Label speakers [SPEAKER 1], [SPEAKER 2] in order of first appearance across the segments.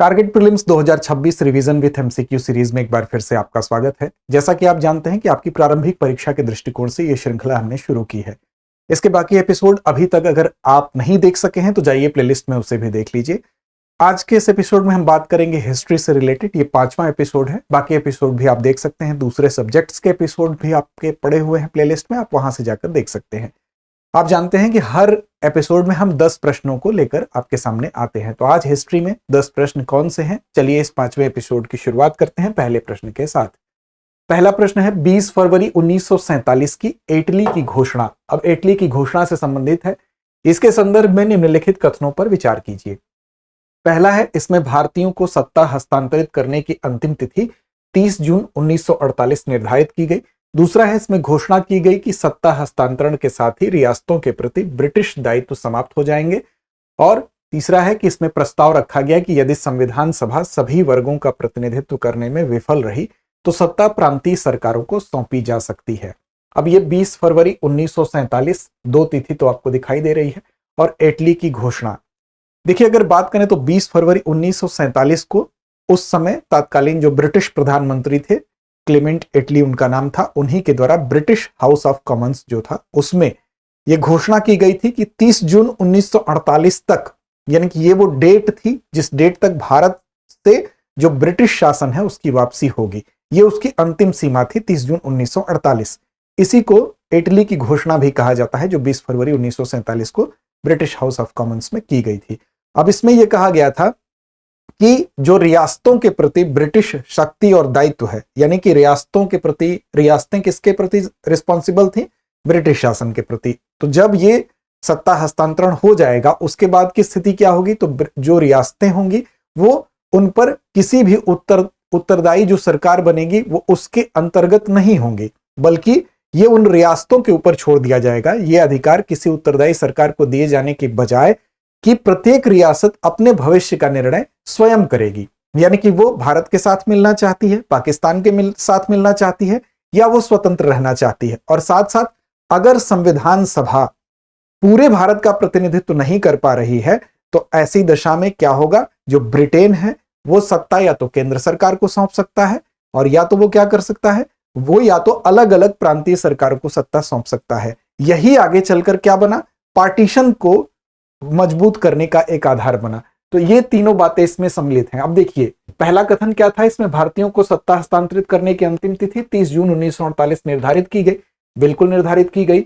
[SPEAKER 1] Target prelims 2026 revision with MCQ series में एक बार फिर से आपका स्वागत है। जैसा कि आप जानते हैं कि आपकी प्रारंभिक परीक्षा के दृष्टिकोण से यह श्रृंखला हमने शुरू की है। इसके बाकी एपिसोड अभी तक अगर आप नहीं देख सके हैं तो जाइए प्लेलिस्ट में उसे भी देख लीजिए। आज के इस एपिसोड में हम बात करेंगे हिस्ट्री से रिलेटेड। ये 5वां एपिसोड है। बाकी एपिसोड भी आप देख सकते हैं। दूसरे सब्जेक्ट्स के एपिसोड भी आपके पड़े हुए हैं प्लेलिस्ट में, आप वहां से जाकर देख सकते हैं। आप जानते हैं कि हर एपिसोड में हम 10 प्रश्नों को लेकर आपके सामने आते हैं। तो आज हिस्ट्री में 10 प्रश्न कौन से हैं, चलिए इस 5वें एपिसोड की शुरुआत करते हैं पहले प्रश्न के साथ। पहला प्रश्न है 20 फरवरी 1947 की एटली की घोषणा। अब एटली की घोषणा से संबंधित है, इसके संदर्भ में निम्नलिखित कथनों पर विचार कीजिए। पहला है, इसमें भारतीयों को सत्ता हस्तांतरित करने की अंतिम तिथि 30 जून 1948 निर्धारित की गई। दूसरा है, इसमें घोषणा की गई कि सत्ता हस्तांतरण के साथ ही रियासतों के प्रति ब्रिटिश दायित्व समाप्त हो जाएंगे। और तीसरा है कि इसमें प्रस्ताव रखा गया कि यदि संविधान सभा सभी वर्गों का प्रतिनिधित्व करने में विफल रही तो सत्ता प्रांतीय सरकारों को सौंपी जा सकती है। अब ये 20 फरवरी 1947 दो तिथि तो आपको दिखाई दे रही है, और एटली की घोषणा देखिए, अगर बात करें तो 20 फरवरी 1947 को उस समय तत्कालीन जो ब्रिटिश प्रधानमंत्री थे, क्लेमेंट एटली उनका नाम था, उन्हीं के द्वारा ब्रिटिश हाउस ऑफ कॉमन्स जो था उसमें यह घोषणा की गई थी कि 30 जून 1948 तक, यानी कि ये वो डेट थी जिस डेट तक भारत से जो ब्रिटिश शासन है उसकी वापसी होगी। ये उसकी अंतिम सीमा थी 30 जून 1948। इसी को एटली की घोषणा भी कहा जाता है, जो 20 फरवरी 1947 को ब्रिटिश हाउस ऑफ कॉमन्स में की गई थी। अब इसमें यह कहा गया था कि जो रियासतों के प्रति ब्रिटिश शक्ति और दायित्व है, यानी कि रियासतों के प्रति, रियासतें किसके प्रति रिस्पॉन्सिबल थी? ब्रिटिश शासन के प्रति। तो जब ये सत्ता हस्तांतरण हो जाएगा उसके बाद की स्थिति क्या होगी? तो जो रियासतें होंगी वो उन पर किसी भी उत्तरदायी जो सरकार बनेगी वो उसके अंतर्गत नहीं होंगी, बल्कि ये उन रियासतों के ऊपर छोड़ दिया जाएगा। ये अधिकार किसी उत्तरदायी सरकार को दिए जाने के बजाय कि प्रत्येक रियासत अपने भविष्य का निर्णय स्वयं करेगी। यानी कि वो भारत के साथ मिलना चाहती है, पाकिस्तान के साथ मिलना चाहती है, या वो स्वतंत्र रहना चाहती है। और साथ साथ अगर संविधान सभा पूरे भारत का प्रतिनिधित्व नहीं कर पा रही है तो ऐसी दशा में क्या होगा? जो ब्रिटेन है वो सत्ता या तो केंद्र सरकार को सौंप सकता है, और या तो वो क्या कर सकता है, वो या तो अलग अलग प्रांतीय सरकारों को सत्ता सौंप सकता है। यही आगे चलकर क्या बना? पार्टीशन को मजबूत करने का एक आधार बना। तो ये तीनों बातें इसमें सम्मिलित हैं। अब देखिए, पहला कथन क्या था? इसमें भारतीयों को सत्ता हस्तांतरित करने की अंतिम तिथि 30 जून 1948 निर्धारित की गई। बिल्कुल निर्धारित की गई।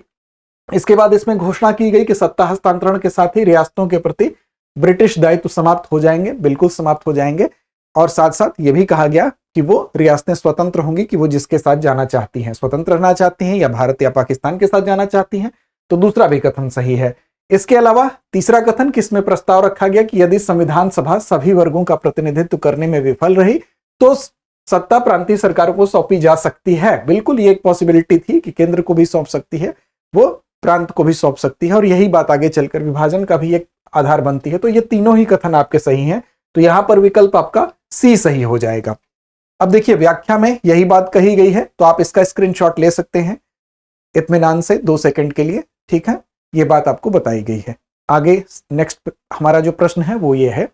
[SPEAKER 1] इसके बाद इसमें घोषणा की गई कि सत्ता हस्तांतरण के साथ ही रियासतों के प्रति ब्रिटिश दायित्व समाप्त हो जाएंगे, बिल्कुल समाप्त हो जाएंगे। और साथ साथ यह भी कहा गया कि वो रियासतें स्वतंत्र होंगी कि वो जिसके साथ जाना चाहती हैं, स्वतंत्र रहना चाहती हैं या भारत या पाकिस्तान के साथ जाना चाहती हैं। तो दूसरा भी कथन सही है। इसके अलावा तीसरा कथन किसमें प्रस्ताव रखा गया कि यदि संविधान सभा सभी वर्गों का प्रतिनिधित्व करने में विफल रही तो सत्ता प्रांतीय सरकारों को सौंपी जा सकती है। बिल्कुल ये एक पॉसिबिलिटी थी कि केंद्र को भी सौंप सकती है, वो प्रांत को भी सौंप सकती है, और यही बात आगे चलकर विभाजन का भी एक आधार बनती है। तो ये तीनों ही कथन आपके सही हैं। तो यहां पर विकल्प आपका सी सही हो जाएगा। अब देखिए, व्याख्या में यही बात कही गई है, तो आप इसका स्क्रीनशॉट ले सकते हैं इत्मीनान से 2 सेकंड के लिए। ठीक है, ये बात आपको बताई गई है। आगे नेक्स्ट हमारा जो प्रश्न है वो ये है,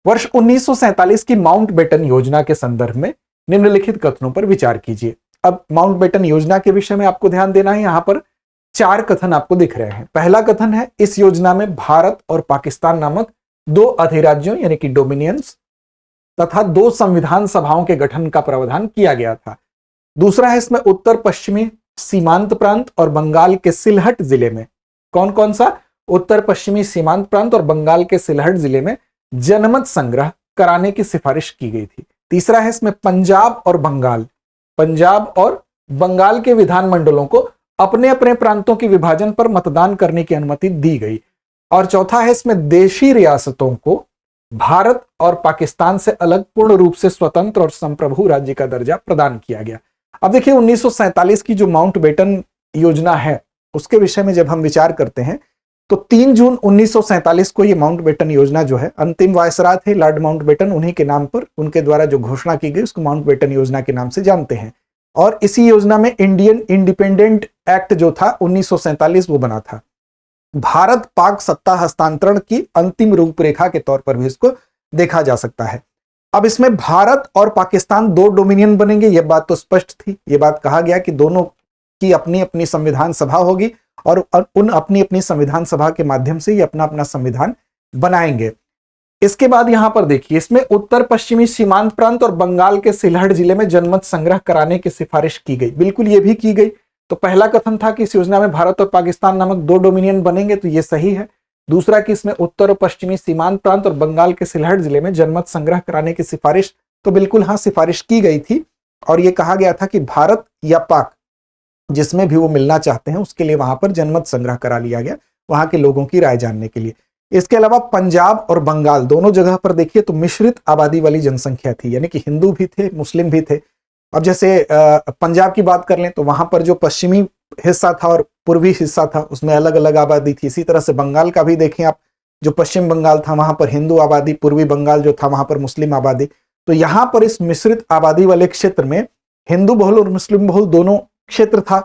[SPEAKER 1] वर्ष 1947 की माउंटबेटन योजना के संदर्भ में निम्नलिखित कथनों पर विचार कीजिए। अब माउंटबेटन योजना के विषय में आपको ध्यान देना है। यहां पर 4 कथन आपको दिख रहे हैं। पहला कथन है, इस योजना में भारत और पाकिस्तान नामक 2 अधिराज्यों यानी कि डोमिनियंस तथा 2 संविधान सभाओं के गठन का प्रावधान किया गया था। दूसरा है, इसमें उत्तर पश्चिमी सीमांत प्रांत और बंगाल के सिलहट जिले में, कौन कौन सा? उत्तर पश्चिमी सीमांत प्रांत और बंगाल के सिलहट जिले में जनमत संग्रह कराने की सिफारिश की गई थी। तीसरा है, इसमें पंजाब और बंगाल के विधानमंडलों को अपने अपने प्रांतों के विभाजन पर मतदान करने की अनुमति दी गई। और चौथा है, इसमें देशी रियासतों को भारत और पाकिस्तान से अलग पूर्ण रूप से स्वतंत्र और संप्रभु राज्य का दर्जा प्रदान किया गया। अब देखिए, 1947 की जो माउंटबेटन योजना है उसके विषय में जब हम विचार करते हैं तो 3 जून 1947 को ये माउंटबेटन योजना जो है, अंतिम वायसराय थे लॉर्ड माउंटबेटन, उन्हीं के नाम पर, उनके द्वारा जो घोषणा की गई उसको माउंटबेटन योजना के नाम से जानते हैं। और इसी योजना में इंडियन इंडिपेंडेंट एक्ट जो था 1947 वो बना था। भारत पाक सत्ता हस्तांतरण की अंतिम रूपरेखा के तौर पर भी इसको देखा जा सकता है। अब इसमें भारत और पाकिस्तान दो डोमिनियन बनेंगे, यह बात तो स्पष्ट थी। यह बात कहा गया कि दोनों की अपनी अपनी संविधान सभा होगी और उन अपनी अपनी संविधान सभा के माध्यम से ये अपना अपना संविधान बनाएंगे। इसके बाद यहां पर देखिए, इसमें उत्तर पश्चिमी सीमांत प्रांत और बंगाल के सिलहट जिले में जनमत संग्रह कराने की सिफारिश की गई। बिल्कुल ये भी की गई। तो पहला कथन था कि इस योजना में भारत और पाकिस्तान नामक दो डोमिनियन बनेंगे, तो ये सही है। दूसरा कि इसमें उत्तर और पश्चिमी सीमांत प्रांत और बंगाल के सिलहट जिले में जनमत संग्रह कराने की सिफारिश, तो बिल्कुल हाँ, सिफारिश की गई थी। और यह कहा गया था कि भारत या पाक जिसमें भी वो मिलना चाहते हैं उसके लिए वहां पर जनमत संग्रह करा लिया गया, वहां के लोगों की राय जानने के लिए। इसके अलावा पंजाब और बंगाल दोनों जगह पर देखिए तो मिश्रित आबादी वाली जनसंख्या थी, यानी कि हिंदू भी थे, मुस्लिम भी थे। अब जैसे पंजाब की बात कर लें तो वहां पर जो पश्चिमी हिस्सा था और पूर्वी हिस्सा था उसमें अलग अलग आबादी थी। इसी तरह से बंगाल का भी देखें आप, जो पश्चिम बंगाल था वहां पर हिंदू आबादी, पूर्वी बंगाल जो था वहां पर मुस्लिम आबादी। तो यहां पर इस मिश्रित आबादी वाले क्षेत्र में हिंदू बहुल और मुस्लिम बहुल दोनों क्षेत्र था।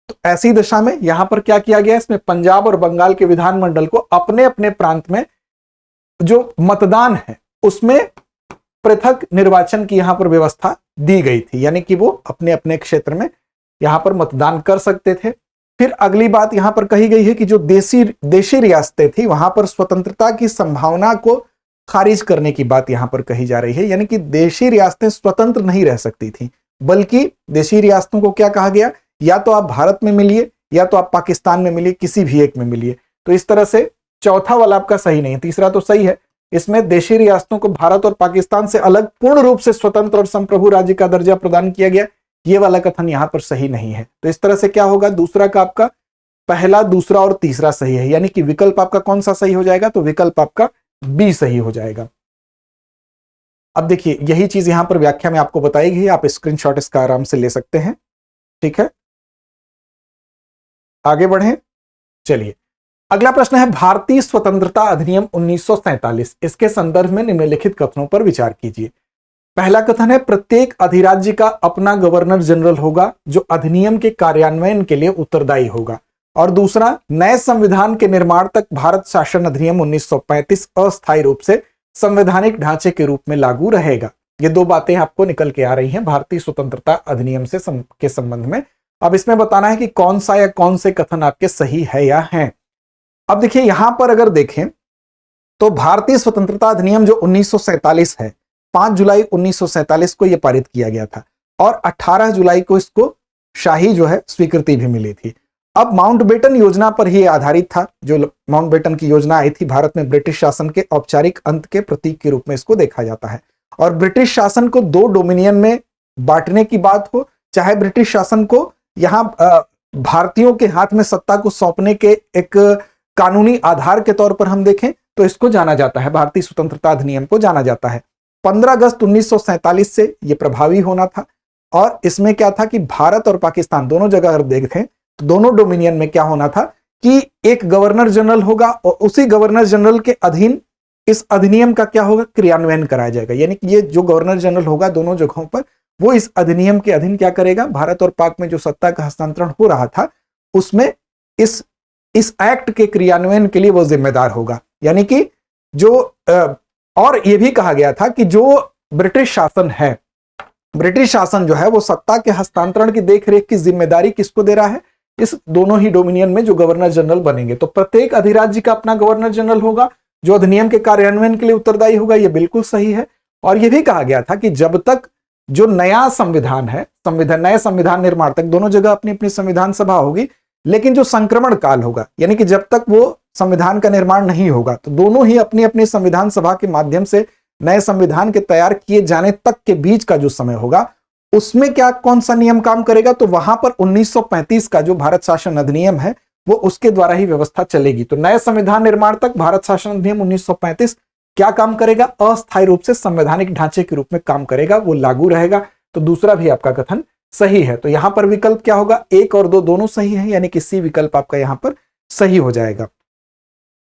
[SPEAKER 1] तो ऐसी दशा में यहां पर क्या किया गया, इसमें पंजाब और बंगाल के विधानमंडल को अपने अपने प्रांत में जो मतदान है उसमें पृथक निर्वाचन की यहां पर व्यवस्था दी गई थी, यानी कि वो अपने अपने क्षेत्र में यहां पर मतदान कर सकते थे। फिर अगली बात यहां पर कही गई है कि जो देशी रियासतें थी वहां पर स्वतंत्रता की संभावना को खारिज करने की बात यहां पर कही जा रही है, यानी कि देशी रियासतें स्वतंत्र नहीं रह सकती थी, बल्कि देशी रियासतों को क्या कहा गया, या तो आप भारत में मिलिए या तो आप पाकिस्तान में मिलिए, किसी भी एक में मिलिए। तो इस तरह से चौथा वाला आपका सही नहीं, तीसरा तो सही है। इसमें देशी रियासतों को भारत और पाकिस्तान से अलग पूर्ण रूप से स्वतंत्र और संप्रभु राज्य का दर्जा प्रदान किया गया, ये वाला कथन यहां पर सही नहीं है। तो इस तरह से क्या होगा, दूसरा का आपका पहला, दूसरा और तीसरा सही है, यानी कि विकल्प आपका कौन सा सही हो जाएगा, तो विकल्प आपका बी सही हो जाएगा। अब देखिए यही चीज यहां पर व्याख्या में आपको बताई गई है, आप स्क्रीनशॉट इसका आराम से ले सकते हैं। ठीक है, आगे बढ़ें। चलिए अगला प्रश्न है, भारतीय स्वतंत्रता अधिनियम 1947, इसके संदर्भ में निम्नलिखित कथनों पर विचार कीजिए। पहला कथन है, प्रत्येक अधिराज्य का अपना गवर्नर जनरल होगा जो अधिनियम के कार्यान्वयन के लिए उत्तरदायी होगा। और दूसरा, नए संविधान के निर्माण तक भारत शासन अधिनियम 1935 अस्थायी रूप से संवैधानिक ढांचे के रूप में लागू रहेगा। ये दो बातें आपको निकल के आ रही हैं भारतीय स्वतंत्रता अधिनियम से के संबंध में। अब इसमें बताना है कि कौन सा या कौन से कथन आपके सही है या हैं। अब देखिए यहां पर अगर देखें तो भारतीय स्वतंत्रता अधिनियम जो 1947 है, 5 जुलाई 1947 को यह पारित किया गया था और 18 जुलाई को इसको शाही जो है स्वीकृति भी मिली थी। अब माउंटबेटन योजना पर ही आधारित था। जो माउंटबेटन की योजना आई थी, भारत में ब्रिटिश शासन के औपचारिक अंत के प्रतीक के रूप में इसको देखा जाता है। और ब्रिटिश शासन को दो डोमिनियन में बांटने की बात हो, चाहे ब्रिटिश शासन को यहां भारतीयों के हाथ में सत्ता को सौंपने के एक कानूनी आधार के तौर पर हम देखें तो इसको जाना जाता है, भारतीय स्वतंत्रता अधिनियम को जाना जाता है। 15 अगस्त 1947 से यह प्रभावी होना था। और इसमें क्या था कि भारत और पाकिस्तान दोनों जगह अगर देखें तो दोनों डोमिनियन में क्या होना था कि एक गवर्नर जनरल होगा और उसी गवर्नर जनरल के अधीन इस अधिनियम का क्या होगा, क्रियान्वयन कराया जाएगा। यानी कि ये जो गवर्नर जनरल होगा दोनों जगहों पर, वो इस अधिनियम के अधीन क्या करेगा, भारत और पाक में जो सत्ता का हस्तांतरण हो रहा था उसमें इस एक्ट के क्रियान्वयन के लिए वो जिम्मेदार होगा। यानी कि जो और यह भी कहा गया था कि जो ब्रिटिश शासन है, ब्रिटिश शासन जो है वो सत्ता के हस्तांतरण की देखरेख की जिम्मेदारी किसको दे रहा है, इस दोनों ही डोमिनियन में जो गवर्नर जनरल बनेंगे। तो प्रत्येक अधिराज्य का अपना गवर्नर जनरल होगा जो अधिनियम के कार्यान्वयन के लिए उत्तरदायी होगा, यह बिल्कुल सही है। और यह भी कहा गया था कि जब तक जो नया संविधान है, नए संविधान निर्माण तक दोनों जगह अपनी अपनी संविधान सभा होगी, लेकिन जो संक्रमण काल होगा, यानी कि जब तक वो संविधान का निर्माण नहीं होगा, तो दोनों ही अपनी अपनी संविधान सभा के माध्यम से नए संविधान के तैयार किए जाने तक के बीच का जो समय होगा उसमें क्या कौन सा नियम काम करेगा, तो वहां पर 1935 का जो भारत शासन अधिनियम है वो उसके द्वारा ही व्यवस्था चलेगी। तो नए संविधान निर्माण तक भारत शासन अधिनियम 1935 क्या काम करेगा, अस्थायी रूप से संवैधानिक ढांचे के रूप में काम करेगा, वो लागू रहेगा। तो दूसरा भी आपका कथन सही है। तो यहां पर विकल्प क्या होगा, 1 और 2 दोनों सही है, यानी कि सी विकल्प आपका यहां पर सही हो जाएगा।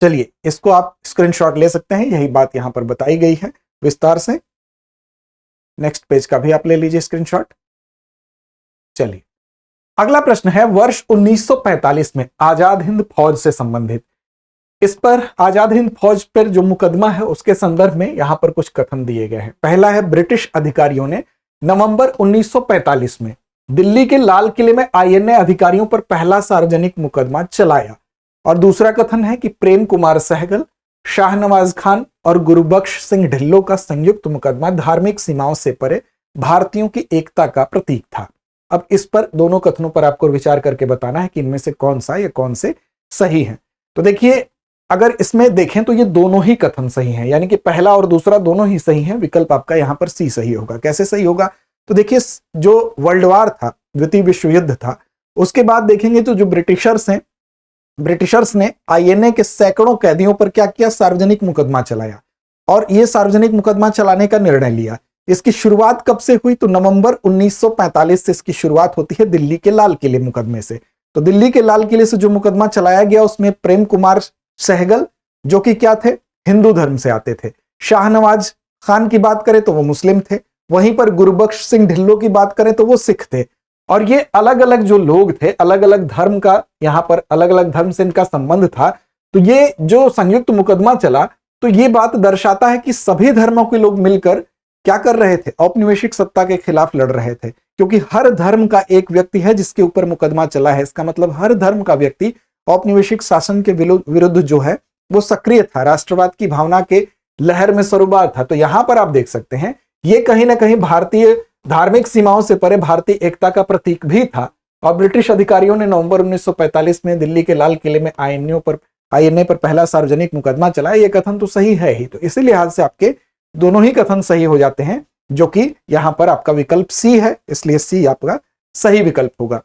[SPEAKER 1] चलिए इसको आप स्क्रीनशॉट ले सकते हैं, यही बात यहां पर बताई गई है विस्तार से। नेक्स्ट पेज का भी आप ले लीजिए स्क्रीनशॉट। चलिए अगला प्रश्न है, वर्ष 1945 में आजाद हिंद फौज से संबंधित इस पर आजाद हिंद फौज पर जो मुकदमा है उसके संदर्भ में यहां पर कुछ कथन दिए गए हैं। पहला है, ब्रिटिश अधिकारियों ने नवंबर 1945 में दिल्ली के लाल किले में आईएनए अधिकारियों पर पहला सार्वजनिक मुकदमा चलाया। और दूसरा कथन है कि प्रेम कुमार सहगल, शाहनवाज खान और गुरुबख्श सिंह ढिल्लों का संयुक्त मुकदमा धार्मिक सीमाओं से परे भारतीयों की एकता का प्रतीक था। अब इस पर दोनों कथनों पर आपको विचार करके बताना है कि इनमें से कौन सा या कौन से सही है। तो देखिए, अगर इसमें देखें तो ये दोनों ही कथन सही हैं, यानी कि पहला और दूसरा दोनों ही सही हैं। विकल्प आपका यहां पर सी सही होगा। कैसे सही होगा? तो देखिए, जो वर्ल्ड वार था, द्वितीय विश्व युद्ध था, उसके बाद देखेंगे तो जो ब्रिटिशर्स ने आईएनए के सैकड़ों कैदियों पर क्या किया? सार्वजनिक मुकदमा चलाया। और यह सार्वजनिक मुकदमा चलाने का निर्णय लिया। इसकी शुरुआत कब से हुई? तो नवंबर 1945 से इसकी शुरुआत होती है दिल्ली के लाल किले मुकदमे से। तो दिल्ली के लाल किले से जो मुकदमा चलाया गया उसमें प्रेम कुमार सहगल, जो कि क्या थे? हिंदू धर्म से आते थे। शाहनवाज खान की बात करें तो वो मुस्लिम थे। वहीं पर गुरुबख्श सिंह ढिल्लों की बात करें तो वो सिख थे। और ये अलग अलग जो लोग थे, अलग अलग धर्म का, यहां पर अलग अलग धर्म से इनका संबंध था। तो ये जो संयुक्त मुकदमा चला, तो ये बात दर्शाता है कि सभी धर्मों के लोग मिलकर क्या कर रहे थे? औपनिवेशिक सत्ता के खिलाफ लड़ रहे थे। क्योंकि हर धर्म का एक व्यक्ति है जिसके ऊपर मुकदमा चला है। इसका मतलब हर धर्म का व्यक्ति औपनिवेशिक शासन के विरुद्ध जो है वो सक्रिय था, राष्ट्रवाद की भावना के लहर में सरोबार था। तो यहां पर आप देख सकते हैं, ये कहीं ना कहीं भारतीय धार्मिक सीमाओं से परे भारतीय एकता का प्रतीक भी था। और ब्रिटिश अधिकारियों ने नवंबर 1945 में दिल्ली के लाल किले में आईएनए पर पहला सार्वजनिक मुकदमा चलाया। यह कथन तो सही है ही। तो इसी लिहाज से आपके दोनों ही कथन सही हो जाते हैं, जो कि यहां पर आपका विकल्प सी है, इसलिए सी आपका सही विकल्प होगा।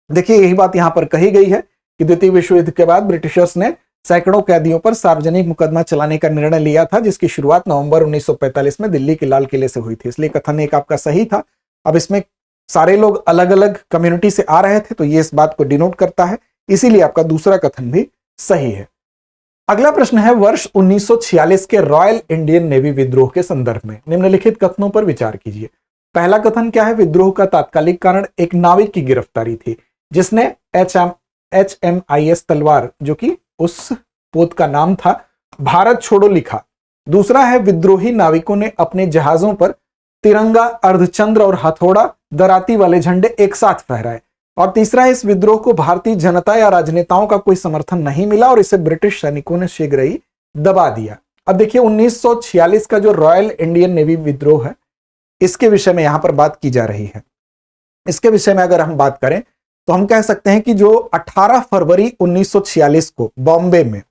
[SPEAKER 1] देखिए, यही बात यहां पर कही गई है कि द्वितीय विश्व युद्ध के बाद ब्रिटिशर्स ने सैकड़ों कैदियों पर सार्वजनिक मुकदमा चलाने का निर्णय लिया था, जिसकी शुरुआत नवंबर 1945 में दिल्ली के लाल किले से हुई थी। इसलिए कथन एक आपका सही था। अब इसमें सारे लोग अलग अलग कम्युनिटी से आ रहे थे, तो ये इस बात को डिनोट करता है। इसीलिए आपका दूसरा कथन भी सही है। अगला प्रश्न है, वर्ष 1946 के रॉयल इंडियन नेवी विद्रोह के संदर्भ में निम्नलिखित कथनों पर विचार कीजिए। पहला कथन क्या है? विद्रोह का तात्कालिक कारण एक नाविक की गिरफ्तारी थी, जिसने HMIS तलवार, जो कि उस पोत का नाम था, भारत छोड़ो लिखा। दूसरा है, विद्रोही नाविकों ने अपने जहाजों पर तिरंगा, अर्धचंद्र और हथौड़ा दराती वाले झंडे एक साथ फहराए। और तीसरा है, इस विद्रोह को भारतीय जनता या राजनेताओं का कोई समर्थन नहीं मिला और इसे ब्रिटिश सैनिकों ने शीघ्र ही दबा दिया। अब देखिए, 1946 का जो रॉयल इंडियन नेवी विद्रोह है, इसके विषय में यहां पर बात की जा रही है। इसके विषय में अगर हम बात करें तो हम कह सकते हैं कि जो 18 फरवरी 1946 को बॉम्बे में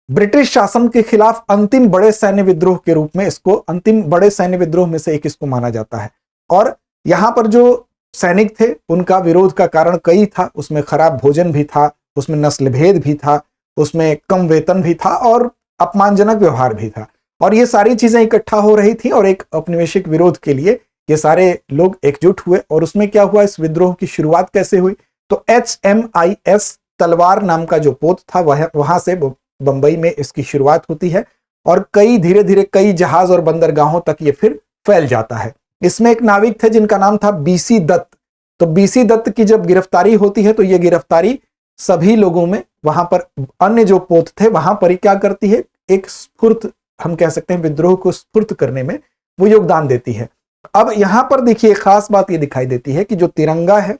[SPEAKER 1] ब्रिटिश शासन के खिलाफ अंतिम बड़े सैन्य विद्रोह के रूप में, इसको अंतिम बड़े सैन्य विद्रोह में से एक इसको माना जाता है। और यहां पर जो सैनिक थे उनका विरोध का कारण कई था। उसमें खराब भोजन भी था, उसमें नस्ल भेद भी था, उसमें कम वेतन भी था और अपमानजनक व्यवहार भी था। और ये सारी चीजें इकट्ठा हो रही थी और एक औपनिवेशिक विरोध के लिए ये सारे लोग एकजुट हुए। और उसमें क्या हुआ? इस विद्रोह की शुरुआत कैसे हुई? तो HMIS तलवार नाम का जो पोत था वहां से बंबई में इसकी शुरुआत होती है और धीरे धीरे कई जहाज और बंदरगाहों तक ये फिर फैल जाता है। इसमें एक नाविक थे जिनका नाम था BC दत्त। तो BC दत्त की जब गिरफ्तारी होती है तो ये गिरफ्तारी सभी लोगों में, वहां पर अन्य जो पोत थे वहां पर क्या करती है? एक स्फूर्त, हम कह सकते हैं विद्रोह को स्फूर्त करने में वो योगदान देती है। अब यहां पर देखिए, खास बात ये दिखाई देती है कि जो तिरंगा है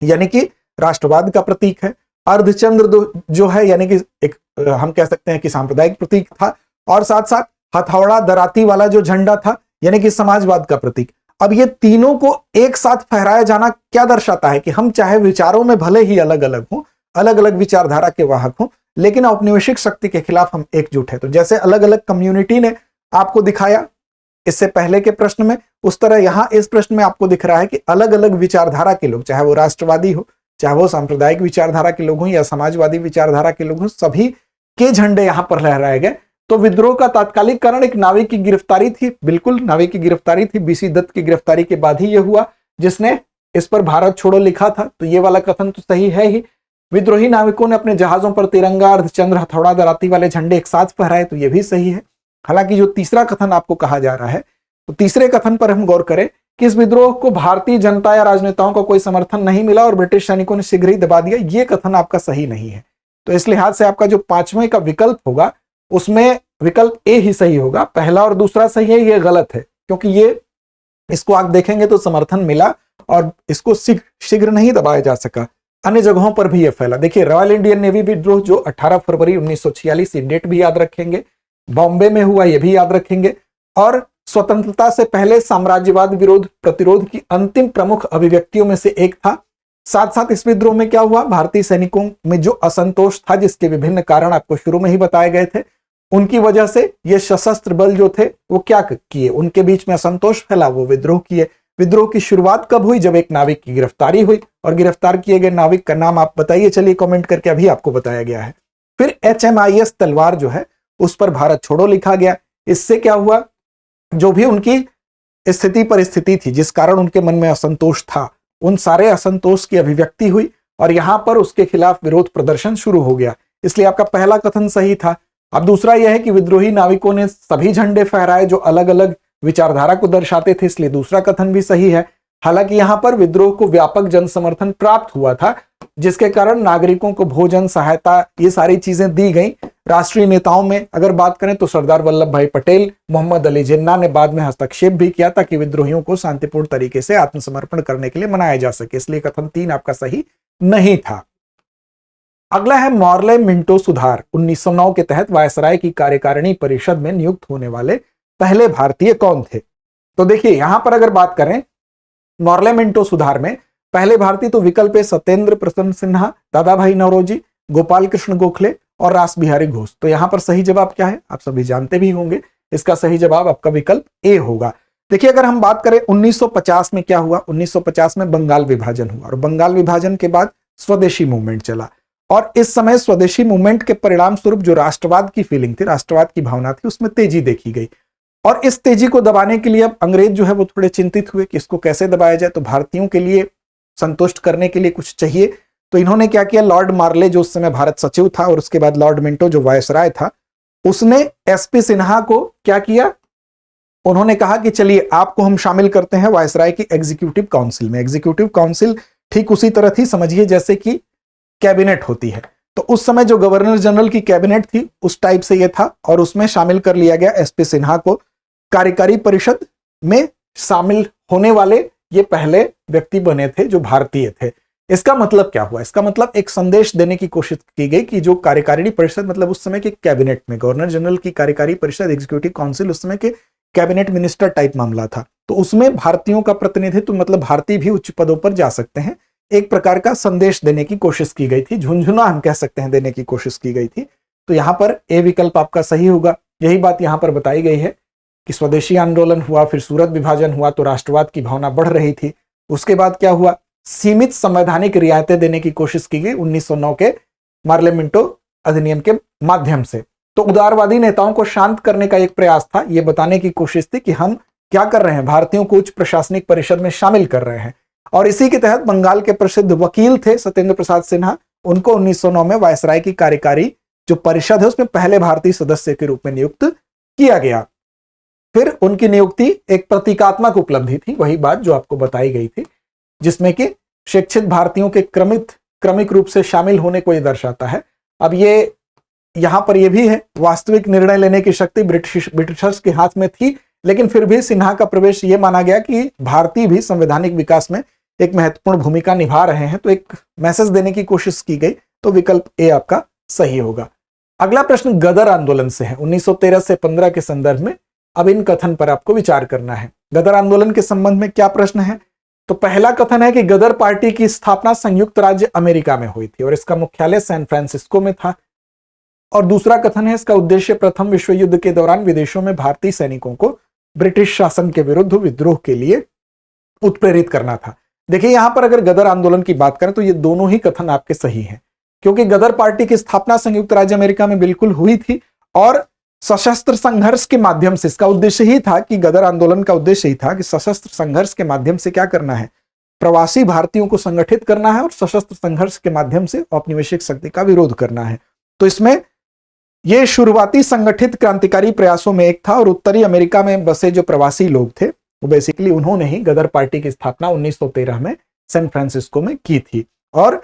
[SPEAKER 1] यानी कि राष्ट्रवाद का प्रतीक है, अर्धचंद्र जो है यानी कि एक हम कह सकते हैं कि सांप्रदायिक प्रतीक था, और साथ साथ हथौड़ा दराती वाला जो झंडा था यानी कि समाजवाद का प्रतीक। अब ये तीनों को एक साथ फहराया जाना क्या दर्शाता है? कि हम चाहे विचारों में भले ही अलग अलग हों, अलग अलग विचारधारा के वाहक हों, लेकिन औपनिवेशिक शक्ति के खिलाफ हम एकजुट हैं। तो जैसे अलग अलग कम्युनिटी ने आपको दिखाया इससे पहले के प्रश्न में, उस तरह यहां इस प्रश्न में आपको दिख रहा है कि अलग अलग विचारधारा के लोग, चाहे वो राष्ट्रवादी हो, चाहे वो सांप्रदायिक विचारधारा के लोग हों या समाजवादी विचारधारा के लोग हों, सभी के झंडे यहां पर लहराए गए। तो विद्रोह का तात्कालिक कारण एक नाविक की गिरफ्तारी थी। बिल्कुल, नाविक की गिरफ्तारी थी। BC दत्त की गिरफ्तारी के बाद ही यह हुआ, जिसने इस पर भारत छोड़ो लिखा था। तो ये वाला कथन तो सही है ही। विद्रोही नाविकों ने अपने जहाजों पर तिरंगा, अर्धचंद्र, हथौड़ा दराती वाले झंडे एक साथ फहराए, तो ये भी सही है। हालांकि जो तीसरा कथन आपको कहा जा रहा है, तो तीसरे कथन पर हम गौर करें कि इस विद्रोह को भारतीय जनता या राजनेताओं का कोई समर्थन नहीं मिला और ब्रिटिश सैनिकों ने शीघ्र ही दबा दिया, ये कथन आपका सही नहीं है। तो इस लिहाज से आपका जो पांचवें का विकल्प होगा उसमें विकल्प ए ही सही होगा। पहला और दूसरा सही है, ये गलत है, क्योंकि ये इसको आप देखेंगे तो समर्थन मिला और इसको शीघ्र नहीं दबाया जा सका। अन्य जगहों पर भी यह फैला। देखिए रॉयल इंडियन नेवी विद्रोह जो 18 फरवरी 1946, ये डेट भी याद रखेंगे, बॉम्बे में हुआ ये भी याद रखेंगे। और स्वतंत्रता से पहले साम्राज्यवाद विरोध प्रतिरोध की अंतिम प्रमुख अभिव्यक्तियों में से एक था। साथ साथ इस विद्रोह में क्या हुआ, भारतीय सैनिकों में जो असंतोष था, जिसके विभिन्न कारण आपको शुरू में ही बताए गए थे, उनकी वजह से ये सशस्त्र बल जो थे वो क्या किए, उनके बीच में असंतोष फैला, वो विद्रोह किए। विद्रोह की शुरुआत कब हुई, जब एक नाविक की गिरफ्तारी हुई, और गिरफ्तार किए गए नाविक का नाम आप बताइए, चलिए कमेंट करके, अभी आपको बताया गया है। फिर HMIS तलवार जो है उस पर भारत छोड़ो लिखा गया। इससे क्या हुआ, जो भी उनकी स्थिति परिस्थिति थी जिस कारण उनके मन में असंतोष था, उन सारे असंतोष की अभिव्यक्ति हुई और यहां पर उसके खिलाफ विरोध प्रदर्शन शुरू हो गया। इसलिए आपका पहला कथन सही था। अब दूसरा यह है कि विद्रोही नाविकों ने सभी झंडे फहराए जो अलग अलग विचारधारा को दर्शाते थे, इसलिए दूसरा कथन भी सही है। हालांकि यहां पर विद्रोह को व्यापक जन समर्थन प्राप्त हुआ था, जिसके कारण नागरिकों को भोजन, सहायता, ये सारी चीजें दी गई। राष्ट्रीय नेताओं में अगर बात करें तो सरदार वल्लभ भाई पटेल, मोहम्मद अली जिन्ना ने बाद में हस्तक्षेप भी किया ताकि विद्रोहियों को शांतिपूर्ण तरीके से आत्मसमर्पण करने के लिए मनाया जा सके, इसलिए कथन 3 आपका सही नहीं था। अगला है मॉर्ले मिंटो सुधार। 1909 के तहत वायसराय की कार्यकारिणी परिषद में नियुक्त होने वाले पहले भारतीय कौन थे? तो देखिए यहां पर अगर बात करें मॉर्ले मिंटो सुधार में पहले भारतीय, तो विकल्प है सत्येंद्र प्रसन्न सिन्हा, दादा भाई नौरोजी, गोपाल कृष्ण गोखले और रास बिहारी घोष। तो यहां पर सही जवाब क्या है, आप सभी जानते भी होंगे, इसका सही जवाब आपका विकल्प ए होगा। देखिए अगर हम बात करें 1950 में क्या हुआ, 1950 में बंगाल विभाजन हुआ और बंगाल विभाजन के बाद स्वदेशी मूवमेंट चला, और इस समय स्वदेशी मूवमेंट के परिणाम स्वरूप जो राष्ट्रवाद की फीलिंग थी, राष्ट्रवाद की भावना थी, उसमें तेजी देखी गई। और इस तेजी को दबाने के लिए अब अंग्रेज जो है वो थोड़े चिंतित हुए कि इसको कैसे दबाया जाए, तो भारतीयों के लिए संतुष्ट करने के लिए कुछ चाहिए। तो इन्होंने क्या किया, लॉर्ड मार्ले जो उस समय भारत सचिव था और उसके बाद लॉर्ड मिंटो जो वायसराय था, उसने SP सिन्हा को क्या किया, उन्होंने कहा कि चलिए आपको हम शामिल करते हैं वायसराय की एग्जीक्यूटिव काउंसिल में। एग्जीक्यूटिव काउंसिल ठीक उसी तरह थी, समझिए जैसे कि कैबिनेट होती है। तो उस समय जो गवर्नर जनरल की कैबिनेट थी उस टाइप से यह था, और उसमें शामिल कर लिया गया SP सिन्हा को। कार्यकारी परिषद में शामिल होने वाले ये पहले व्यक्ति बने थे जो भारतीय थे। इसका मतलब क्या हुआ, इसका मतलब एक संदेश देने की कोशिश की गई कि जो कार्यकारिणी परिषद, मतलब उस समय के कैबिनेट में गवर्नर जनरल की कार्यकारी परिषद, एग्जीक्यूटिव काउंसिल, उस समय के कैबिनेट मिनिस्टर टाइप मामला था, तो उसमें भारतीयों का प्रतिनिधित्व, मतलब भारतीय भी उच्च पदों पर जा सकते हैं, एक प्रकार का संदेश देने की कोशिश की गई थी, झुंझुना हम कह सकते हैं, देने की कोशिश की गई थी। तो यहां पर ए विकल्प आपका सही होगा। यही बात यहां पर बताई गई है कि स्वदेशी आंदोलन हुआ, फिर सूरत विभाजन हुआ, तो राष्ट्रवाद की भावना बढ़ रही थी। उसके बाद क्या हुआ, सीमित संवैधानिक रियायतें देने की कोशिश की गई 1909 के मार्ले मिंटो अधिनियम के माध्यम से। तो उदारवादी नेताओं को शांत करने का एक प्रयास था, यह बताने की कोशिश थी कि हम क्या कर रहे हैं, भारतीयों को उच्च प्रशासनिक परिषद में शामिल कर रहे हैं। और इसी के तहत बंगाल के प्रसिद्ध वकील थे सत्येंद्र प्रसाद सिन्हा, उनको 1909 में वायसराय की कार्यकारी जो परिषद है उसमें पहले भारतीय सदस्य के रूप में नियुक्त किया गया। फिर उनकी नियुक्ति एक प्रतीकात्मक उपलब्धि थी, वही बात जो आपको बताई गई थी, जिसमें कि शिक्षित भारतीयों के क्रमिक रूप से शामिल होने को यह दर्शाता है। अब ये यहां पर यह भी है, वास्तविक निर्णय लेने की शक्ति ब्रिटिशर्स के हाथ में थी, लेकिन फिर भी सिन्हा का प्रवेश यह माना गया कि भारतीय भी संवैधानिक विकास में एक महत्वपूर्ण भूमिका निभा रहे हैं, तो एक मैसेज देने की कोशिश की गई। तो विकल्प ए आपका सही होगा। अगला प्रश्न गदर आंदोलन से है, 1913 से 15 के संदर्भ में। अब इन कथन पर आपको विचार करना है। गदर आंदोलन के संबंध में क्या प्रश्न है, तो पहला कथन है कि गदर पार्टी की स्थापना संयुक्त राज्य अमेरिका में हुई थी और इसका मुख्यालय सैन फ्रांसिस्को में था। और दूसरा कथन है इसका उद्देश्य प्रथम विश्व युद्ध के दौरान विदेशों में भारतीय सैनिकों को ब्रिटिश शासन के विरुद्ध विद्रोह के लिए उत्प्रेरित करना था। देखिए यहां पर अगर गदर आंदोलन की बात करें तो ये दोनों ही कथन आपके सही हैं, क्योंकि गदर पार्टी की स्थापना संयुक्त राज्य अमेरिका में बिल्कुल हुई थी और सशस्त्र संघर्ष के माध्यम से, इसका उद्देश्य ही था कि गदर आंदोलन का उद्देश्य ही था कि सशस्त्र संघर्ष के माध्यम से क्या करना है, प्रवासी भारतीयों को संगठित करना है और सशस्त्र संघर्ष के माध्यम से औपनिवेशिक शक्ति का विरोध करना है। तो इसमें यह शुरुआती संगठित क्रांतिकारी प्रयासों में एक था और उत्तरी अमेरिका में बसे जो प्रवासी लोग थे वो बेसिकली उन्होंने ही गदर पार्टी की स्थापना 1913 में सैन फ्रांसिस्को में की थी। और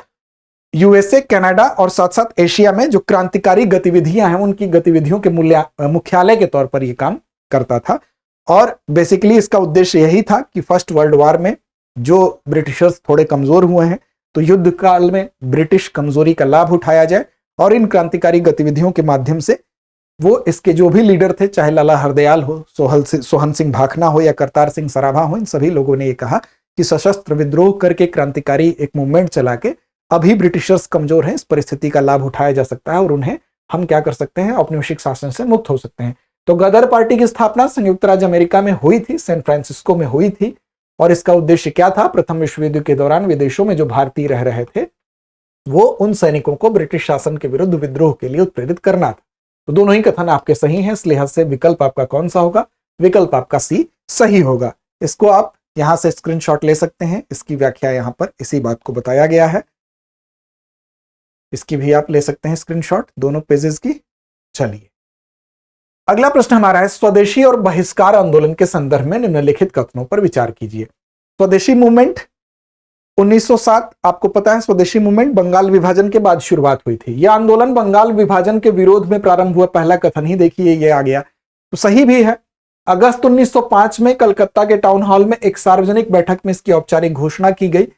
[SPEAKER 1] यूएसए, कनाडा और साथ साथ एशिया में जो क्रांतिकारी गतिविधियां हैं उनकी गतिविधियों के मुख्यालय के तौर पर यह काम करता था। और बेसिकली इसका उद्देश्य यही था कि फर्स्ट वर्ल्ड वॉर में जो ब्रिटिशर्स थोड़े कमजोर हुए हैं तो युद्ध काल में ब्रिटिश कमजोरी का लाभ उठाया जाए, और इन क्रांतिकारी गतिविधियों के माध्यम से वो इसके जो भी लीडर थे, चाहे लाला हरदयाल हो, सोहन सिंह भाखना हो या करतार सिंह सराभा हो, इन सभी लोगों ने ये कहा कि सशस्त्र विद्रोह करके क्रांतिकारी एक मूवमेंट चला के अभी ब्रिटिशर्स कमजोर हैं, इस परिस्थिति का लाभ उठाया जा सकता है और उन्हें हम क्या कर सकते हैं, औपनिवेशिक शासन से मुक्त हो सकते हैं। तो गदर पार्टी की स्थापना संयुक्त राज्य अमेरिका में हुई थी, सैन फ्रांसिस्को में हुई थी, और इसका उद्देश्य क्या था, प्रथम विश्व युद्ध के दौरान विदेशों में जो भारतीय रह रहे थे वो उन सैनिकों को ब्रिटिश शासन के विरुद्ध विद्रोह के लिए उत्प्रेरित करना था। तो दोनों ही कथन आपके सही हैं, इस लिहाज से विकल्प आपका कौन सा होगा, विकल्प आपका सी सही होगा। इसको आप यहां से स्क्रीनशॉट ले सकते हैं, इसकी व्याख्या यहां पर इसी बात को बताया गया है, इसकी भी आप ले सकते हैं स्क्रीनशॉट दोनों पेजेस की। चलिए अगला प्रश्न हमारा है, स्वदेशी और बहिष्कार आंदोलन के संदर्भ में निम्नलिखित कथनों पर विचार कीजिए। स्वदेशी मूवमेंट 1907, आपको पता है स्वदेशी मूवमेंट बंगाल विभाजन के बाद शुरुआत हुई थी। यह आंदोलन बंगाल विभाजन के विरोध में प्रारंभ हुआ, पहला कथन ही देखिए ये आ गया, तो सही भी है। अगस्त 1905 में कलकत्ता के टाउन हॉल में एक सार्वजनिक बैठक में इसकी औपचारिक घोषणा की गई,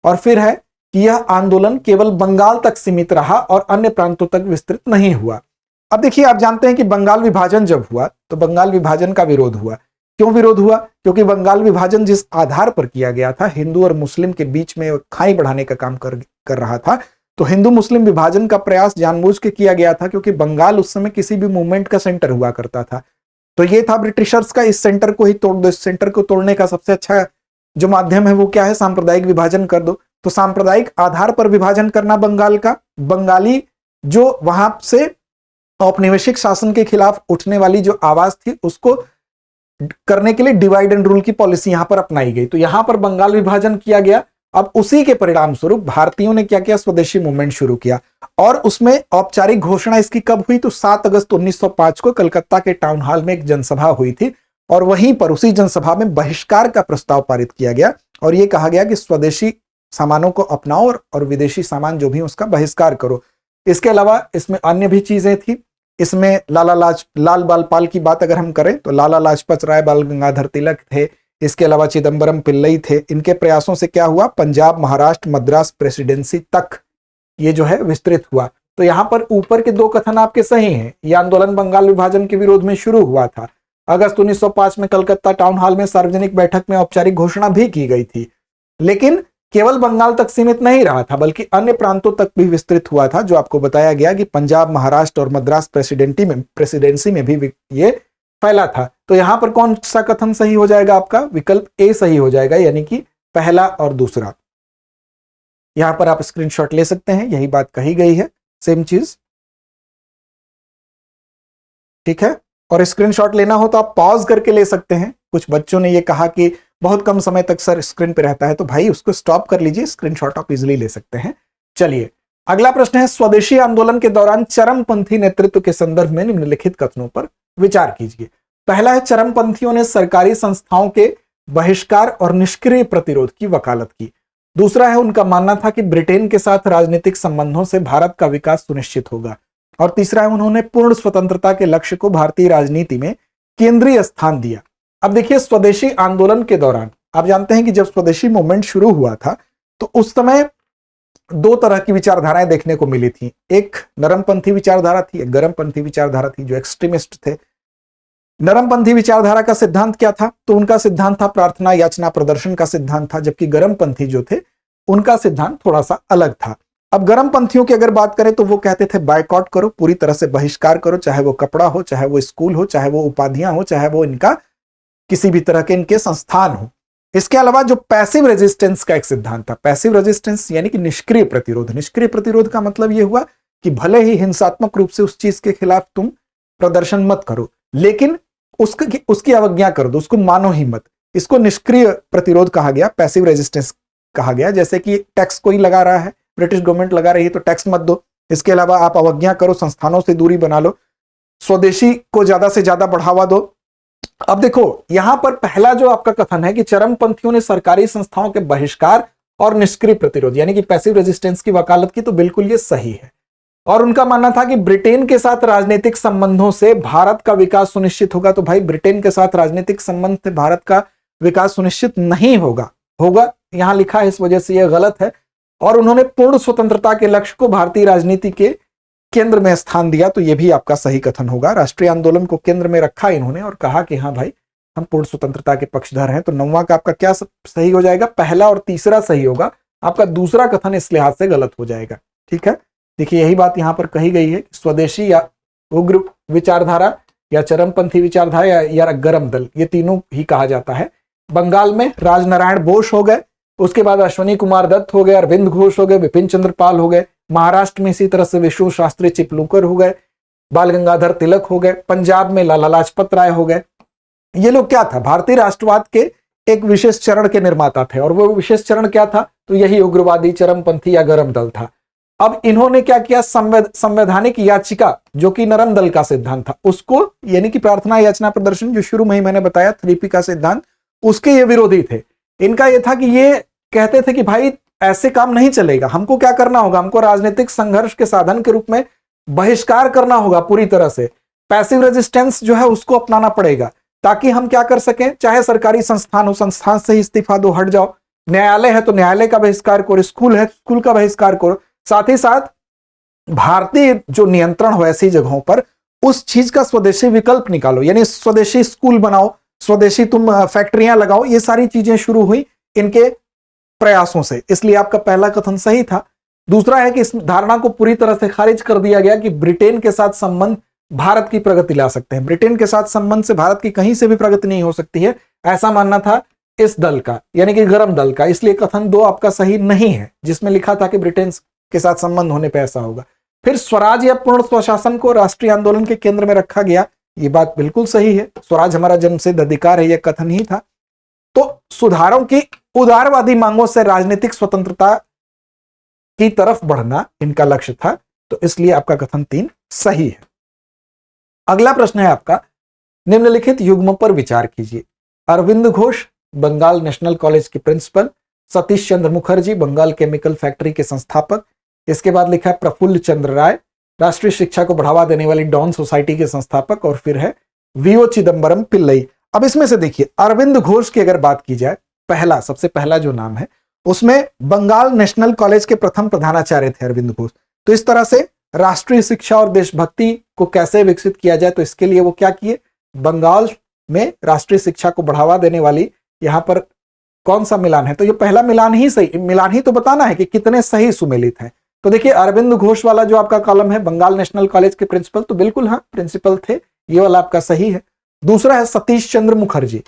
[SPEAKER 1] और फिर है कि यह आंदोलन केवल बंगाल तक सीमित रहा और अन्य प्रांतों तक विस्तृत नहीं हुआ। अब देखिए, आप जानते हैं कि बंगाल विभाजन जब हुआ तो बंगाल विभाजन का विरोध हुआ। क्यों विरोध हुआ? क्योंकि बंगाल विभाजन जिस आधार पर किया गया था, हिंदू और मुस्लिम के बीच में खाई बढ़ाने का काम कर रहा था, तो हिंदू मुस्लिम विभाजन का प्रयास जानबूझ के किया गया था, क्योंकि बंगाल उस समय किसी भी मूवमेंट का सेंटर हुआ करता था। तो ये था ब्रिटिशर्स का, इस सेंटर को ही तोड़ दो, इस सेंटर को तोड़ने का सबसे अच्छा जो माध्यम है वो क्या है, सांप्रदायिक विभाजन कर दो। तो सांप्रदायिक आधार पर विभाजन करना बंगाल का, बंगाली जो वहां से औपनिवेशिक शासन के खिलाफ उठने वाली जो आवाज थी उसको करने के लिए डिवाइड एंड रूल की पॉलिसी यहां पर अपनाई गई। तो यहां पर बंगाल विभाजन किया गया। अब उसी के परिणाम स्वरूप भारतीयों ने क्या किया, स्वदेशी मूवमेंट शुरू किया, और उसमें औपचारिक घोषणा इसकी कब हुई, तो 7 अगस्त 1905 को कलकत्ता के टाउन हॉल में एक जनसभा हुई थी, और वहीं पर उसी जनसभा में बहिष्कार का प्रस्ताव पारित किया गया, और यह कहा गया कि स्वदेशी सामानों को अपनाओ और विदेशी सामान जो भी उसका बहिष्कार करो। इसके अलावा इसमें अन्य भी चीजें थी। इसमें लाल बालपाल की बात अगर हम करें तो लाला लाजपत राय, बाल गंगाधर तिलक थे, इसके अलावा चिदम्बरम पिल्लई थे। इनके प्रयासों से क्या हुआ, पंजाब, महाराष्ट्र, मद्रास प्रेसिडेंसी तक ये जो है विस्तृत हुआ। तो यहां पर ऊपर के दो कथन आपके सही हैं। यह आंदोलन बंगाल विभाजन के विरोध में शुरू हुआ था। अगस्त 1905 में कलकत्ता टाउन हॉल में सार्वजनिक बैठक में औपचारिक घोषणा भी की गई थी, लेकिन केवल बंगाल तक सीमित नहीं रहा था, बल्कि अन्य प्रांतों तक भी विस्तृत हुआ था, जो आपको बताया गया कि पंजाब, महाराष्ट्र और मद्रास प्रेसिडेंसी में भी ये फैला था। तो यहां पर कौन सा कथन सही हो जाएगा, आपका विकल्प ए सही हो जाएगा, यानी कि पहला और दूसरा। यहां पर आप स्क्रीनशॉट ले सकते हैं, यही बात कही गई है, सेम चीज, ठीक है। और स्क्रीनशॉट लेना हो तो आप पॉज करके ले सकते हैं। कुछ बच्चों ने ये कहा कि बहुत कम समय तक सर स्क्रीन पे रहता है, तो भाई उसको स्टॉप कर लीजिए, स्क्रीनशॉट आप इजीली ले सकते हैं। चलिए अगला प्रश्न है, स्वदेशी आंदोलन के दौरान चरमपंथी नेतृत्व के संदर्भ में निम्नलिखित कथनों पर विचार कीजिए। पहला है, चरमपंथियों ने सरकारी संस्थाओं के बहिष्कार और निष्क्रिय प्रतिरोध की वकालत की। दूसरा है, उनका मानना था कि ब्रिटेन के साथ राजनीतिक संबंधों से भारत का विकास सुनिश्चित होगा। और तीसरा है, उन्होंने पूर्ण स्वतंत्रता के लक्ष्य को भारतीय राजनीति में केंद्रीय स्थान दिया। अब देखिए, स्वदेशी आंदोलन के दौरान आप जानते हैं कि जब स्वदेशी मूवमेंट शुरू हुआ था तो उस समय दो तरह की विचारधाराएं देखने को मिली थी। एक नरमपंथी विचारधारा थी, एक गरमपंथी विचारधारा थी, जो एक्सट्रीमिस्ट थे। नरमपंथी विचारधारा का सिद्धांत क्या था, तो उनका सिद्धांत था प्रार्थना, याचना, प्रदर्शन का सिद्धांत था, जबकि गरमपंथी जो थे उनका सिद्धांत थोड़ा सा अलग था। अब गरमपंथियों की अगर बात करें तो वो कहते थे बायकॉट करो, पूरी तरह से बहिष्कार करो, चाहे वो कपड़ा हो, चाहे वो स्कूल हो, चाहे वो उपाधियां हो, चाहे वो इनका किसी भी तरह के इनके संस्थान हो। इसके अलावा जो पैसिव रेजिस्टेंस का एक सिद्धांत था, पैसिव रेजिस्टेंस यानी कि निष्क्रिय प्रतिरोध। निष्क्रिय प्रतिरोध का मतलब यह हुआ कि भले ही हिंसात्मक रूप से उस चीज के खिलाफ तुम प्रदर्शन मत करो, लेकिन उसकी अवज्ञा कर दो, उसको मानो ही मत। इसको निष्क्रिय प्रतिरोध कहा गया, पैसिव रेजिस्टेंस कहा गया। जैसे कि टैक्स कोई लगा रहा है, ब्रिटिश गवर्नमेंट लगा रही है तो टैक्स मत दो। इसके अलावा आप अवज्ञा करो, संस्थानों से दूरी बना लो, स्वदेशी को ज्यादा से ज्यादा बढ़ावा दो। अब देखो, यहां पर पहला जो आपका कथन है कि चरमपंथियों ने सरकारी संस्थाओं के बहिष्कार और निष्क्रिय प्रतिरोध यानी कि पैसिव रेजिस्टेंस की वकालत की, तो बिल्कुल ये सही है। और उनका मानना था कि ब्रिटेन के साथ राजनीतिक संबंधों से भारत का विकास सुनिश्चित होगा। तो भाई ब्रिटेन के साथ राजनीतिक संबंध से भारत का विकास सुनिश्चित नहीं होगा, यहां लिखा है, इस वजह से यह गलत है। और उन्होंने पूर्ण स्वतंत्रता के लक्ष्य को भारतीय राजनीति के केंद्र में स्थान दिया, तो यह भी आपका सही कथन होगा। राष्ट्रीय आंदोलन को केंद्र में रखा इन्होंने और कहा कि हाँ भाई हम पूर्ण स्वतंत्रता के पक्षधर हैं। तो 9वां का आपका क्या सही हो जाएगा? पहला और तीसरा सही होगा, आपका दूसरा कथन इस लिहाज से गलत हो जाएगा। ठीक है, देखिए यही बात यहां पर कही गई है, स्वदेशी या उग्र विचारधारा या चरमपंथी विचारधारा या गरम दल, ये तीनों ही कहा जाता है। बंगाल में राजनारायण बोस हो गए, उसके बाद अश्वनी कुमार दत्त हो गए, अरविंद घोष हो गए, विपिन चंद्र पाल हो गए। महाराष्ट्र में इसी तरह से विष्णु शास्त्री चिपलूकर हो गए, बाल गंगाधर तिलक हो गए। पंजाब में लाला लाजपत राय हो गए। ये लोग क्या था? भारतीय राष्ट्रवाद के एक विशेष चरण के निर्माता थे, और वो विशेष चरण क्या था? तो यही उग्रवादी, चरमपंथी या गरम दल था। अब इन्होंने क्या किया? संवैधानिक याचिका, जो कि नरम दल का सिद्धांत था, उसको यानी कि प्रार्थना याचना प्रदर्शन, जो शुरू में ही मैंने बताया 3P का सिद्धांत, उसके ये विरोधी थे। इनका ये था कि ये कहते थे कि भाई ऐसे काम नहीं चलेगा, हमको क्या करना होगा? हमको राजनीतिक संघर्ष के साधन के रूप में बहिष्कार करना होगा पूरी तरह से। पैसिव रेजिस्टेंस जो है उसको अपनाना पड़ेगा, ताकि हम क्या कर सकें, चाहे सरकारी संस्थान हो, संस्थान से ही इस्तीफा दो, हट जाओ। न्यायालय है तो न्यायालय का बहिष्कार करो, स्कूल है स्कूल का बहिष्कार करो। साथ ही साथ भारतीय जो नियंत्रण हो ऐसी जगहों पर, उस चीज का स्वदेशी विकल्प निकालो, यानी स्वदेशी स्कूल बनाओ, स्वदेशी तुम फैक्ट्रियां लगाओ। ये सारी चीजें शुरू हुई इनके प्रयासों से, इसलिए आपका पहला कथन सही था। दूसरा है कि इस धारणा को पूरी तरह से खारिज कर दिया गया कि ब्रिटेन के साथ संबंध भारत की प्रगति ला सकते हैं। ब्रिटेन के साथ संबंध से भारत की कहीं से भी प्रगति नहीं हो सकती है, ऐसा मानना था इस दल का, यानी कि गरम दल का। इसलिए कथन 2 आपका सही नहीं है, जिसमें लिखा था कि ब्रिटेन के साथ संबंध होने पर ऐसा होगा। फिर स्वराज या पूर्ण स्वशासन को राष्ट्रीय आंदोलन के केंद्र में रखा गया, ये बात बिल्कुल सही है। स्वराज हमारा जन्मसिद्ध अधिकार है, यह कथन ही था। तो सुधारों की उदारवादी मांगों से राजनीतिक स्वतंत्रता की तरफ बढ़ना इनका लक्ष्य था, तो इसलिए आपका कथन 3 सही है। अगला प्रश्न है आपका, निम्नलिखित युग्मों पर विचार कीजिए। अरविंद घोष, बंगाल नेशनल कॉलेज के principal. Satish Chandra Mukherjee, Bengal chemical factory के संस्थापक। इसके बाद लिखा है प्रफुल्ल चंद्र राय, राष्ट्रीय शिक्षा को बढ़ावा देने वाली डॉन सोसाइटी के संस्थापक। और फिर है वीओ चिदम्बरम पिल्लई। अब इसमें से देखिए, अरविंद घोष की अगर बात की जाए, सबसे पहला जो नाम है उसमें बंगाल नेशनल कॉलेज के प्रथम प्रधानाचार्य थे अरविंद घोष। तो इस तरह से राष्ट्रीय शिक्षा और देशभक्ति को कैसे विकसित किया जाए, तो इसके लिए वो क्या किए, बंगाल में राष्ट्रीय शिक्षा को बढ़ावा देने वाली, यहां पर कौन सा मिलान है, तो ये पहला मिलान ही सही, मिलान ही तो बताना है कि कितने सही सुमेलित हैं। तो देखिए अरविंद घोष वाला जो आपका कॉलम है, बंगाल नेशनल कॉलेज के प्रिंसिपल, तो बिल्कुल हाँ प्रिंसिपल थे, ये वाला आपका सही है। दूसरा है सतीश चंद्र मुखर्जी।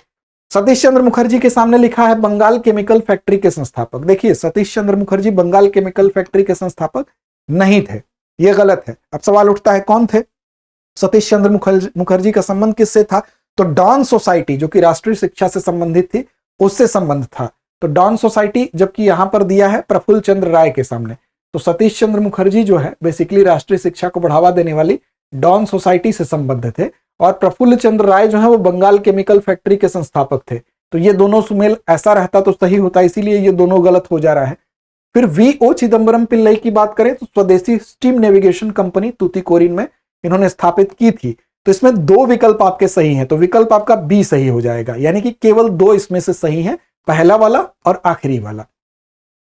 [SPEAKER 1] सतीश चंद्र मुखर्जी के सामने लिखा है बंगाल केमिकल फैक्ट्री के संस्थापक। देखिए सतीश चंद्र मुखर्जी बंगाल केमिकल फैक्ट्री के संस्थापक नहीं थे, यह गलत है। अब सवाल उठता है कौन थे? सतीश चंद्र मुखर्जी का संबंध किससे था? तो डॉन सोसाइटी, जो कि राष्ट्रीय शिक्षा से संबंधित थी, उससे संबंध था। तो डॉन सोसाइटी जबकि यहां पर दिया है प्रफुल्ल चंद्र राय के सामने, तो सतीश चंद्र मुखर्जी जो है बेसिकली राष्ट्रीय शिक्षा को बढ़ावा देने वाली डॉन सोसाइटी से संबद्ध थे, और प्रफुल्ल चंद्र राय जो है वो बंगाल केमिकल फैक्ट्री के संस्थापक थे। तो ये दोनों सुमेल ऐसा रहता तो सही होता, इसीलिए ये दोनों गलत हो जा रहा है। फिर वीओ चिदम्बरम पिल्लई की बात करें तो स्वदेशी स्टीम नेविगेशन कंपनी तूतीकोरिन में इन्होंने स्थापित की थी। तो इसमें 2 विकल्प आपके सही हैं, तो विकल्प आपका बी सही हो जाएगा, यानी कि केवल 2 इसमें से सही है, पहला वाला और आखिरी वाला।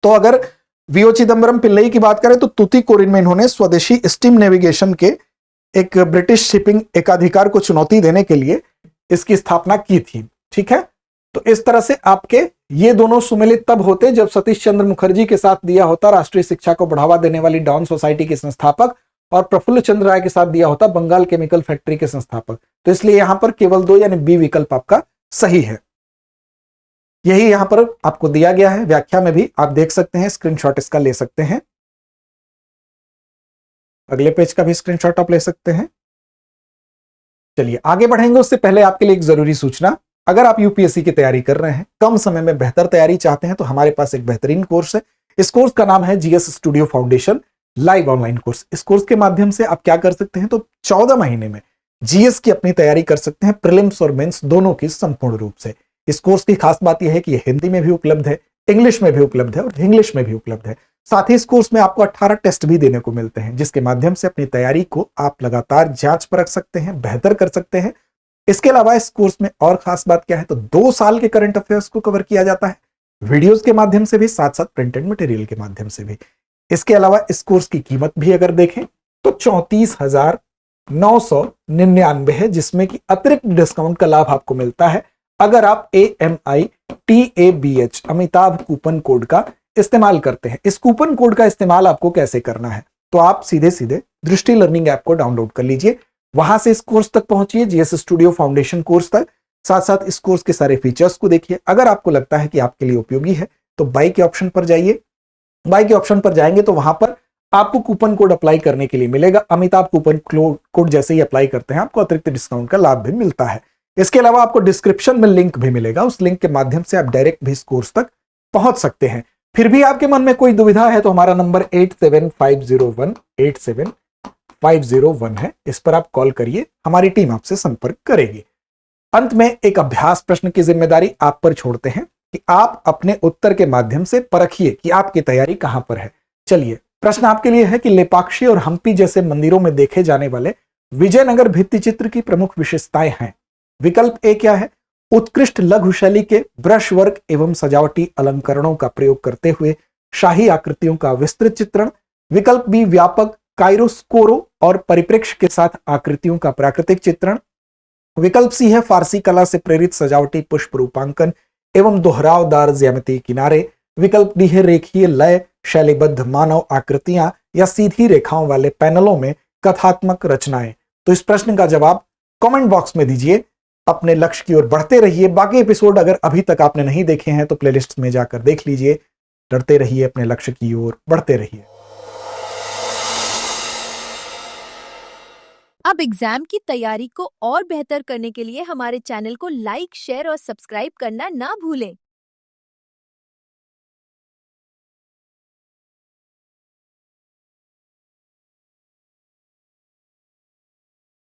[SPEAKER 1] तो अगर वीओ चिदम्बरम पिल्लई की बात करें तो तूतीकोरिन में इन्होंने स्वदेशी स्टीम नेविगेशन के एक ब्रिटिश शिपिंग एकाधिकार को चुनौती देने के लिए इसकी स्थापना की थी। ठीक है, तो इस तरह से आपके ये दोनों सुमेलित तब होते जब सतीश चंद्र मुखर्जी के साथ दिया होता राष्ट्रीय शिक्षा को बढ़ावा देने वाली डॉन सोसाइटी के संस्थापक, और प्रफुल्ल चंद्र राय के साथ दिया होता बंगाल केमिकल फैक्ट्री के संस्थापक। तो इसलिए यहां पर केवल 2 यानी बी विकल्प आपका सही है। यही यहां पर आपको दिया गया है, व्याख्या में भी आप देख सकते हैं, स्क्रीनशॉट इसका ले सकते हैं। अगले पेज का भी स्क्रीनशॉट आप ले सकते हैं। चलिए आगे बढ़ेंगे, उससे पहले आपके लिए एक जरूरी सूचना। अगर आप यूपीएससी की तैयारी कर रहे हैं, कम समय में बेहतर तैयारी चाहते हैं, तो हमारे पास एक बेहतरीन कोर्स है। इस कोर्स का नाम है GS studio foundation live online course. इस कोर्स के माध्यम से आप क्या कर सकते हैं, तो 14 महीने में जीएस की अपनी तैयारी कर सकते हैं, प्रीलिम्स और मेंस दोनों की संपूर्ण रूप से। इस कोर्स की खास बात यह है कि यह हिंदी में भी उपलब्ध है, इंग्लिश में भी उपलब्ध है और इंग्लिश में भी उपलब्ध है। साथ ही इस कोर्स में आपको 18 टेस्ट भी देने को मिलते हैं, जिसके माध्यम से अपनी तैयारी को आप लगातार जांच परख सकते हैं, बेहतर कर सकते हैं। इसके अलावा इस कोर्स में और खास बात क्या है, तो 2 साल के करंट अफेयर्स को कवर किया जाता है, वीडियोस के माध्यम से भी, साथ साथ प्रिंटेड मटेरियल के माध्यम से भी। इसके अलावा इस कोर्स की कीमत भी अगर देखें तो 34,999 है, जिसमें कि अतिरिक्त डिस्काउंट का लाभ आपको मिलता है अगर आप AMITABH अमिताभ कूपन कोड का इस्तेमाल करते हैं। इस कूपन कोड का इस्तेमाल आपको कैसे करना है, तो आप सीधे सीधे दृष्टि लर्निंग ऐप को डाउनलोड कर लीजिए, वहां से इस कोर्स तक पहुंचिए, जीएस स्टूडियो फाउंडेशन कोर्स तक। साथ साथ इस कोर्स के सारे फीचर्स को देखिए। अगर आपको लगता है कि आपके लिए उपयोगी है तो बाय के ऑप्शन पर जाइए। बाय के ऑप्शन पर जाएंगे तो वहां पर आपको कूपन कोड अप्लाई करने के लिए मिलेगा। अमिताभ कूपन कोड जैसे ही अप्लाई करते हैं आपको अतिरिक्त डिस्काउंट का लाभ भी मिलता है। इसके अलावा आपको डिस्क्रिप्शन में लिंक भी मिलेगा, उस लिंक के माध्यम से आप डायरेक्ट भी इस कोर्स तक पहुंच सकते हैं। फिर भी आपके मन में कोई दुविधा है तो हमारा नंबर 8750187501 है, इस पर आप कॉल करिए, हमारी टीम आपसे संपर्क करेगी। अंत में एक अभ्यास प्रश्न की जिम्मेदारी आप पर छोड़ते हैं कि आप अपने उत्तर के माध्यम से परखिए कि आपकी तैयारी कहां पर है। चलिए, प्रश्न आपके लिए है कि लेपाक्षी और हम्पी जैसे मंदिरों में देखे जाने वाले विजयनगर भित्ति चित्र की प्रमुख विशेषताएं हैं। विकल्प ए क्या है, उत्कृष्ट लघु शैली के ब्रश वर्क एवं सजावटी अलंकरणों का प्रयोग करते हुए शाही आकृतियों का विस्तृत चित्रण। विकल्प बी, व्यापक काइरोस्कोरो और परिप्रेक्ष्य के साथ आकृतियों का प्राकृतिक चित्रण। विकल्प सी है, फारसी कला से प्रेरित सजावटी पुष्प रूपांकन एवं दोहरावदार ज्यामितीय किनारे। विकल्प डी है, रेखीय लय शैलीबद्ध मानव आकृतियां या सीधी रेखाओं वाले पैनलों में कथात्मक रचनाएं। तो इस प्रश्न का जवाब कमेंट बॉक्स में दीजिए। अपने लक्ष्य की ओर बढ़ते रहिए। बाकी एपिसोड अगर अभी तक आपने नहीं देखे हैं तो प्लेलिस्ट में जाकर देख लीजिए। डरते रहिए, अपने लक्ष्य की ओर बढ़ते रहिए।
[SPEAKER 2] अब एग्जाम की तैयारी को और बेहतर करने के लिए हमारे चैनल को लाइक, शेयर और सब्सक्राइब करना ना भूलें।